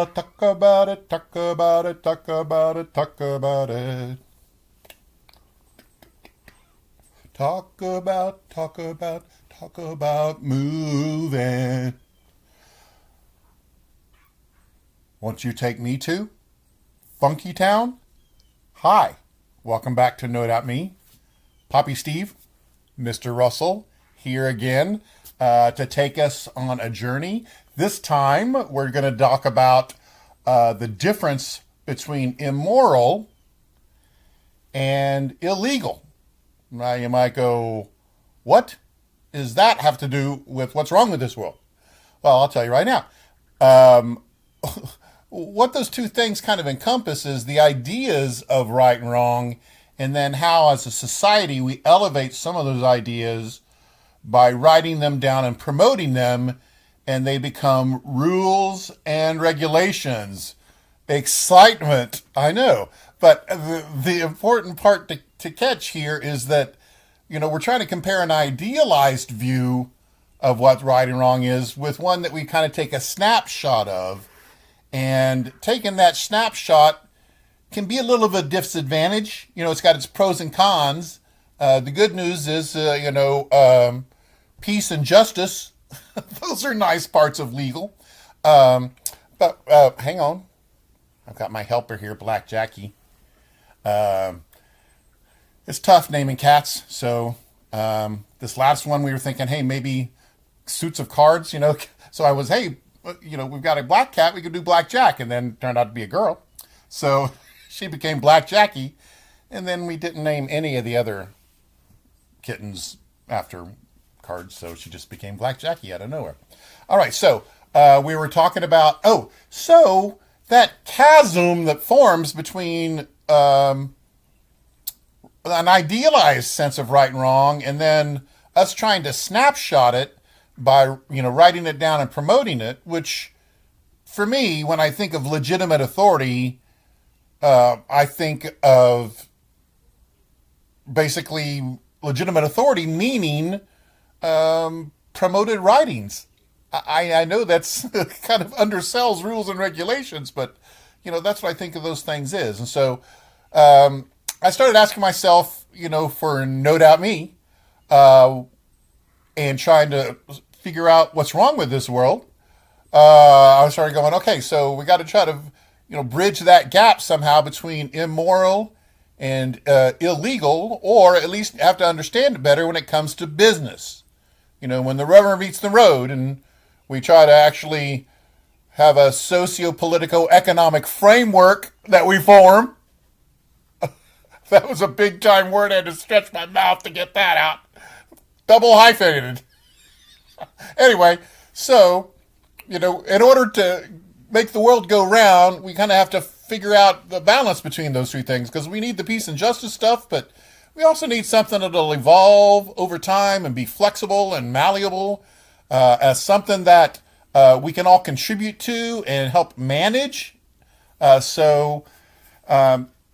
talk about it, talk about it, talk about it, talk about it. Talk about moving. Won't you take me to Funky Town? Hi, welcome back to No Doubt Me. Papi Steve, Mr. Russell, here again to take us on a journey. This time we're going to talk about the difference between immoral and illegal. Now you might go, what does that have to do with what's wrong with this world? Well, I'll tell you right now. What those two things kind of encompass is the ideas of right and wrong, and then how as a society we elevate some of those ideas by writing them down and promoting them, and they become rules and regulations. Excitement, I know. But the important part to catch here is that, we're trying to compare an idealized view of what right and wrong is with one that we kind of take a snapshot of. And taking that snapshot can be a little of a disadvantage. It's got its pros and cons. The good news is, peace and justice. Those are nice parts of legal. But hang on. I've got my helper here, Black Jackie. It's tough naming cats. So this last one we were thinking, hey, maybe suits of cards, So I was, hey, we've got a black cat, we could do Black Jack. And then it turned out to be a girl. So she became Black Jackie. And then we didn't name any of the other kittens after cards. So she just became Black Jackie out of nowhere. All right. So we were talking about, so that chasm that forms between an idealized sense of right and wrong, and then us trying to snapshot it by, writing it down and promoting it, which for me, when I think of legitimate authority, I think of basically legitimate authority meaning promoted writings. I know that's kind of undersells rules and regulations, but, that's what I think of those things is. And so I started asking myself, for No Doubt Me, and trying to figure out what's wrong with this world. I started going, okay, so we got to try to, bridge that gap somehow between immoral and illegal, or at least have to understand it better when it comes to business. When the rubber meets the road, and we try to actually have a socio-political-economic framework that we form. That was a big time word. I had to stretch my mouth to get that out. Double hyphenated. Anyway, so, in order to make the world go round, we kind of have to figure out the balance between those three things, because we need the peace and justice stuff, but we also need something that'll evolve over time and be flexible and malleable as something that we can all contribute to and help manage.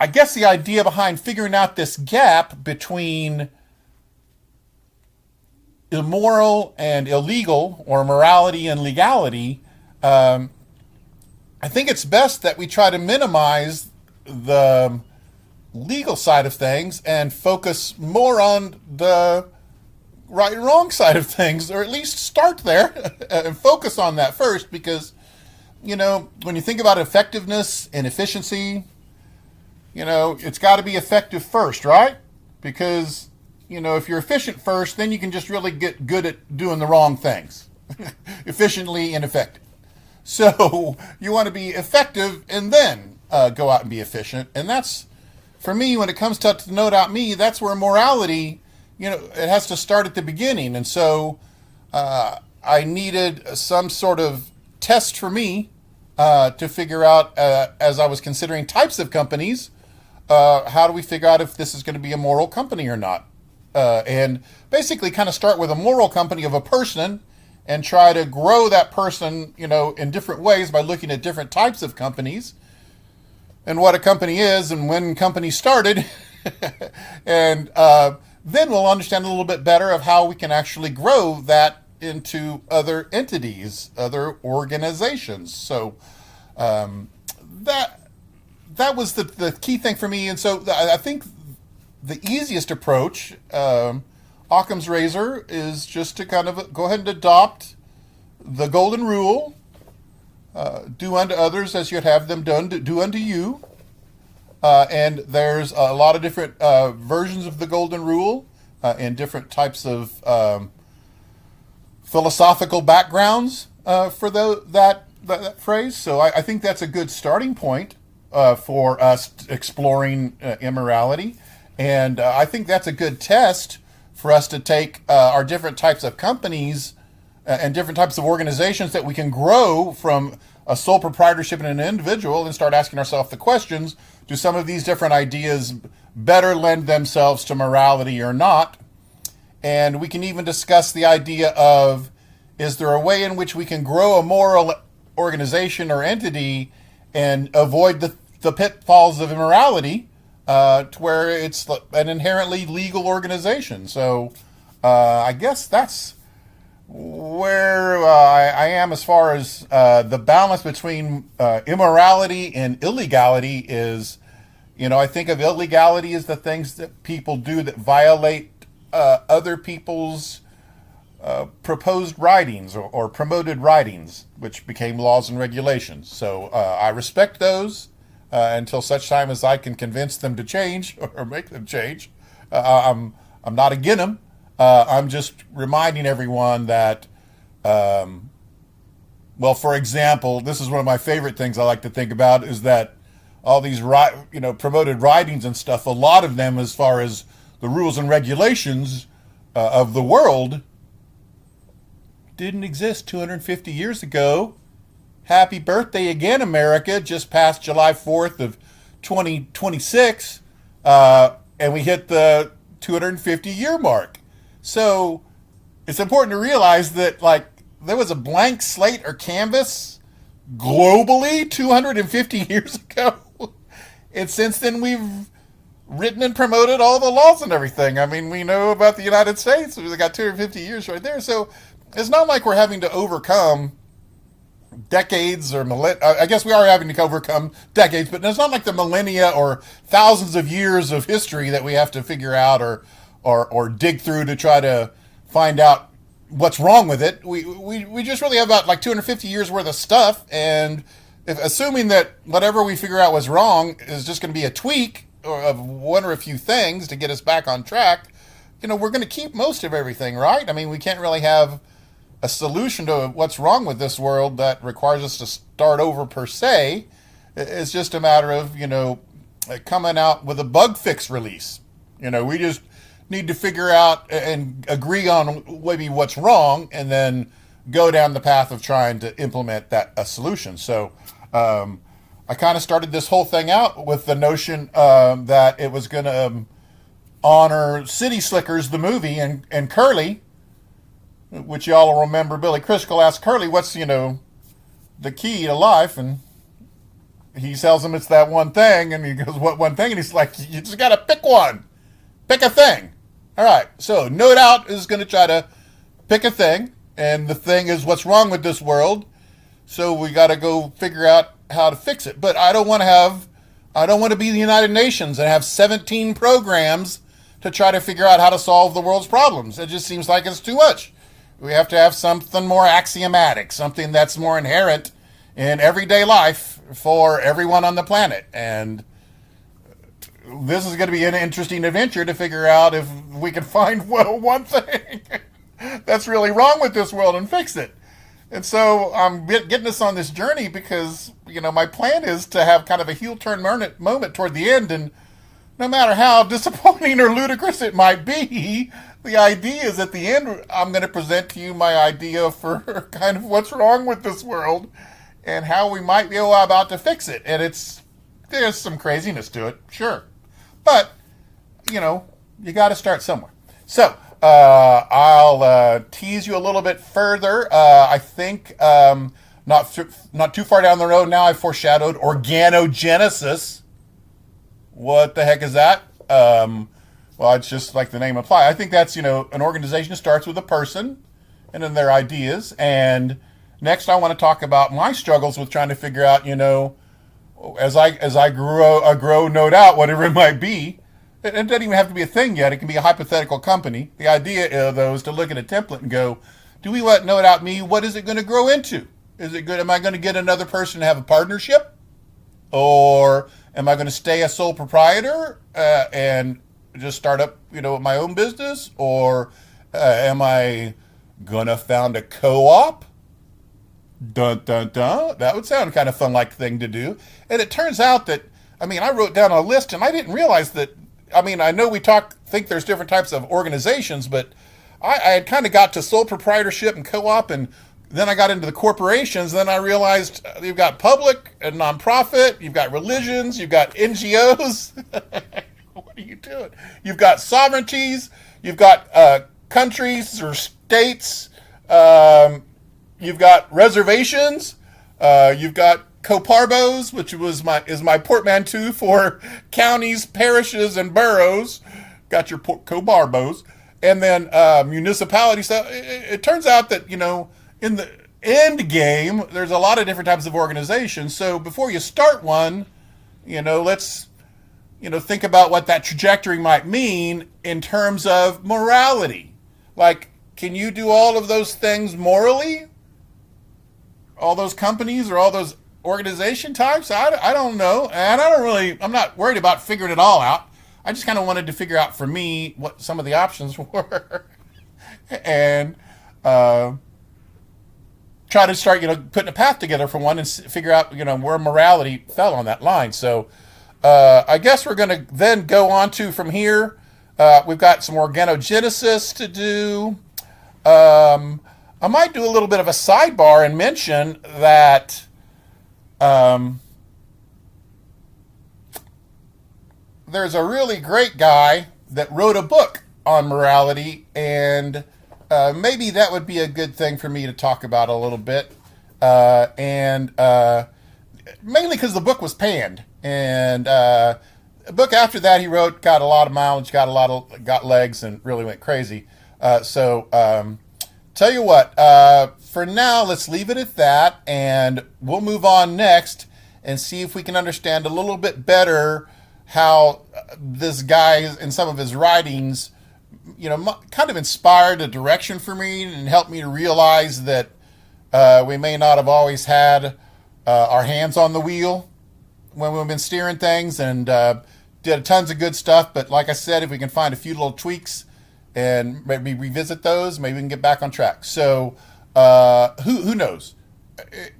I guess the idea behind figuring out this gap between immoral and illegal, or morality and legality, I think it's best that we try to minimize the legal side of things and focus more on the right and wrong side of things, or at least start there and focus on that first, because, when you think about effectiveness and efficiency, it's got to be effective first, right? Because, if you're efficient first, then you can just really get good at doing the wrong things efficiently and effective. So you want to be effective and then go out and be efficient. And that's, for me, when it comes to No Doubt Me, that's where morality, it has to start at the beginning. And so I needed some sort of test for me to figure out, as I was considering types of companies, how do we figure out if this is going to be a moral company or not? And basically kind of start with a moral company of a person and try to grow that person, in different ways by looking at different types of companies and what a company is and when companies started. And then we'll understand a little bit better of how we can actually grow that into other entities, other organizations. So That that was the key thing for me. And so I think the easiest approach, Occam's razor, is just to kind of go ahead and adopt the golden rule: do unto others as you'd have them done, do unto you. And there's a lot of different versions of the golden rule in different types of philosophical backgrounds for that phrase. So I think that's a good starting point for us exploring immorality. And I think that's a good test for us to take our different types of companies and different types of organizations that we can grow from a sole proprietorship in an individual and start asking ourselves the questions: do some of these different ideas better lend themselves to morality or not? And we can even discuss the idea of, is there a way in which we can grow a moral organization or entity and avoid the pitfalls of immorality to where it's an inherently legal organization? So I guess that's where I am as far as the balance between immorality and illegality is. I think of illegality as the things that people do that violate other people's proposed writings or promoted writings, which became laws and regulations. So I respect those until such time as I can convince them to change or make them change. I'm not against them. I'm just reminding everyone that, for example, this is one of my favorite things I like to think about, is that all these promoted writings and stuff, a lot of them, as far as the rules and regulations of the world, didn't exist 250 years ago. Happy birthday again, America. Just passed July 4th of 2026, and we hit the 250-year mark. So it's important to realize that, there was a blank slate or canvas globally 250 years ago. And since then, we've written and promoted all the laws and everything. I mean, we know about the United States. We've got 250 years right there. So it's not like we're having to overcome decades or I guess we are having to overcome decades, but it's not like the millennia or thousands of years of history that we have to figure out or dig through to try to find out what's wrong with it. We just really have about 250 years worth of stuff, and assuming that whatever we figure out was wrong is just going to be a tweak of one or a few things to get us back on track, we're going to keep most of everything, right? I mean, we can't really have a solution to what's wrong with this world that requires us to start over per se. It's just a matter of, coming out with a bug fix release. We just need to figure out and agree on maybe what's wrong, and then go down the path of trying to implement a solution. So I kind of started this whole thing out with the notion that it was going to honor City Slickers, the movie, and Curly, which y'all will remember. Billy Crystal asked Curly, what's, the key to life? And he tells him it's that one thing, and he goes, what one thing? And he's like, you just got to pick one. Pick a thing. All right, so No Doubt is going to try to pick a thing, and the thing is what's wrong with this world. So we got to go figure out how to fix it. But I don't want to be the United Nations and have 17 programs to try to figure out how to solve the world's problems. It just seems like it's too much. We have to have something more axiomatic, something that's more inherent in everyday life for everyone on the planet. And this is going to be an interesting adventure to figure out if we can find one thing that's really wrong with this world and fix it. And so I'm getting us on this journey because, my plan is to have kind of a heel turn moment toward the end. And no matter how disappointing or ludicrous it might be, the idea is at the end, I'm going to present to you my idea for kind of what's wrong with this world and how we might be about to fix it. And there's some craziness to it, sure. But, you got to start somewhere. So I'll tease you a little bit further. I think not too far down the road now, I foreshadowed Organogenesis. What the heck is that? Well, it's just like the name implies. I think that's, an organization starts with a person and then their ideas, and Next, I want to talk about my struggles with trying to figure out, as I grow, no doubt, whatever it might be. It doesn't even have to be a thing yet. It can be a hypothetical company. The idea, though, is to look at a template and go, do we let no doubt me? What is it going to grow into? Is it good? Am I going to get another person to have a partnership? Or am I going to stay a sole proprietor and just start up, my own business? Or am I going to found a co-op? Dun, dun, dun. That would sound kind of fun-like thing to do. And it turns out that, I wrote down a list and I didn't realize that, I know we think there's different types of organizations, but I had kind of got to sole proprietorship and co-op, and then I got into the corporations. Then I realized you've got public and nonprofit, you've got religions, you've got NGOs. What are you doing? You've got sovereignties, you've got countries or states, you've got reservations, you've got coparbos, which is my portmanteau for counties, parishes, and boroughs. Got your coparbos, and then municipalities. So it turns out that in the end game, there's a lot of different types of organizations. So before you start one, let's think about what that trajectory might mean in terms of morality. Like, can you do all of those things morally? All those companies or all those organization types? I don't know. And I'm not worried about figuring it all out. I just kind of wanted to figure out for me what some of the options were and try to start, putting a path together for one and figure out, where morality fell on that line. So I guess we're going to then go on to from here. We've got some organogenesis to do. I might do a little bit of a sidebar and mention that there's a really great guy that wrote a book on morality, and maybe that would be a good thing for me to talk about a little bit. And mainly because the book was panned, and a book after that he wrote got a lot of mileage, got legs, and really went crazy. Tell you what, for now, let's leave it at that, and we'll move on next and see if we can understand a little bit better how this guy, in some of his writings, kind of inspired a direction for me and helped me to realize that we may not have always had our hands on the wheel when we've been steering things, and did tons of good stuff. But like I said, if we can find a few little tweaks and maybe revisit those, maybe we can get back on track. So who knows?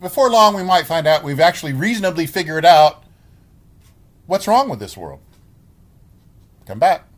Before long, we might find out we've actually reasonably figured out what's wrong with this world. Come back.